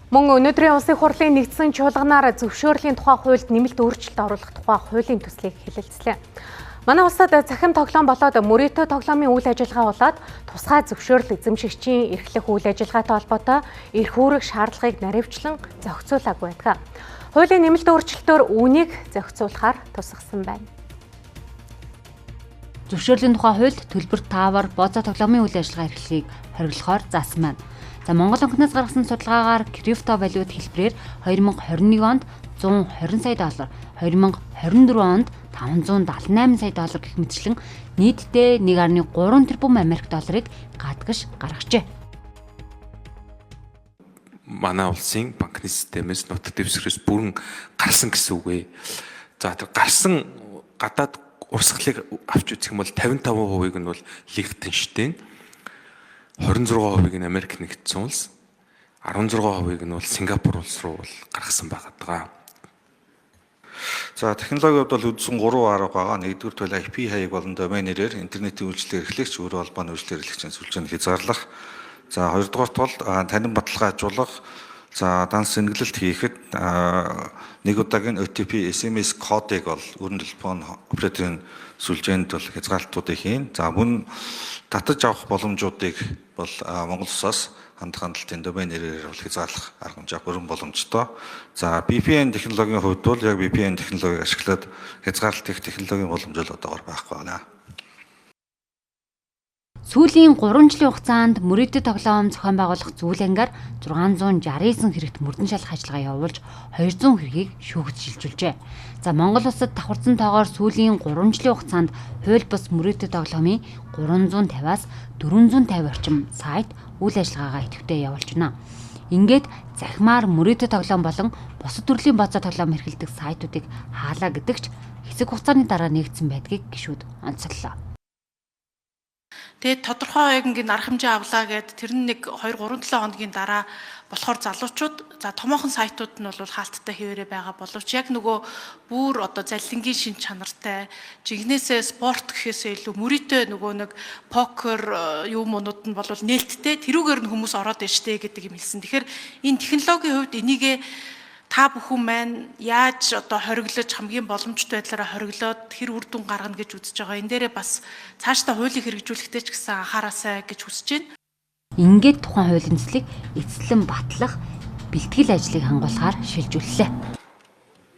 Мөн өнөөдрийн улсын хурлын нэгдсэн чуулганаар зөвшөөрлийн тухай хуульд нэмэлт өөрчлөлт оруулах тухай хуулийн төслийг хэлэлцлээ. Манай улсад цахим тоглоом болоод мөрөөдөө тоглоомын үйл ажиллагаа болоод тусгай зөвшөөрөл эзэмшигчийн эрхлэх үйл ажиллагаатай холбоотой эрх үүрэг шаардлагыг наривчлан зохицуулаагүй байдаг. Хуулийн нэмэлт өөрчлөлтөөр үүнийг зохицуулахаар тусгасан байна. Зөвшөөрлийн тухай хуульд төлбөр таавар бооцоо тоглоомын үйл ажиллагаа эрхлэхийг хориглохоор заасан байна. За Монгол банкнаас гаргасан судалгаагаар крипто валют хэлбэрээр 2021 онд 120 сая доллар, 2024 онд 578 сая доллар гэх мэтчлэн нийтдээ 1.3 тэрбум Америк долларыг гадагш гаргажээ. Манай улсын банкны системээс нутаг дэвсгэрээс бүрэн гарсан гэсэн үг ээ. За тэр гарсан гадаад урсгалыг авч үзэх юм бол 55% нь бол Лихтенштейн, 26% нь Америк нэгдсэн улс, 16% нь бол Сингапур улс руу бол гаргасан байгаа. За технологиуд бол үндсэн 3 арга байгаа. Нэгдүгээр бол IP хаяг болон домен нэрээр интернетийн үйлчлэл эрхлэгч өөр холбооны үйлчлэл эрхлэгчийн сүлжээнд хязгаарлах. За хоёрдугаарт бол танин баталгаа ажуулах, за данс сэнгэлэлт хийхэд нэг удаагийн OTP SMS кодыг бол өрн телефон операторын сүлжээнд бол хязгаарлалтуудыг хийн. За мөн татаж авах боломжуудыг бол Монгол Улсаас хандах хандлтын домен нэрээр бол хязгаарлах арга хэмжээ бүрэн боломжтой. За VPN технологийн хувьд бол яг VPN технологиг ашиглаад хязгаарлалт их технологийн боломж л одоогоор байхгүй байна. Сүүлийн 3 жилийн хугацаанд мөрөөдөд тоглоом зохион байгуулах зүйл ангиар 669 хэрэгт мөрдөн шалах ажиллагаа явуулж 200 хэргийг шүүхэд шилжүүлжээ. За Монгол улсад давхарсан тоогоор сүүлийн 3 жилийн хугацаанд хууль бус мөрөөдөд тоглоомын 350-аас 450 орчим сайт үйл ажиллагаагаа идэвхтэй явуулж байна. Ингээд захимаар мөрөөдөд тоглоом болон бусад төрлийн бооцоо тоглоом эрхэлдэг сайтуудыг хаалаа гэдэгч хэсэг хугацааны дараа нэгдсэн байдгийг гишүүд онцоллоо. Тэгээд тодорхой ингээ арга хэмжээ авлаа гэд тэр нь нэг 2-3-7 хоногийн дараа болохоор залуучууд за томоохон сайтууд нь бол хаалттай хэвээрээ байгаа боловч яг нөгөө бүр одоо заллингийн шин чанартай жигнэсээ спорт гэхээсээ илүү мөрөөдөө нөгөө нэг покер юмнууд нь бол нээлттэй тэрүүгээр нь хүмүүс ороод дэжтэй гэдэг юм хэлсэн. Тэгэхээр энэ технологийн хувьд энийгээ та бүхэн маань яаж одоо хориглож хамгийн боломжтой байдлаараа хориглоод хэр үр дүн гаргана гэж үзэж байгаа. Энэ дээрээ бас цаашдаа хуулийг хэрэгжүүлэхдээ ч гэсэн анхаараасай гэж хүсэж байна. Ингээд тухайн хуулийн төслийг эцэслэн батлах бэлтгэл ажлыг хангуулахаар шилжүүллээ.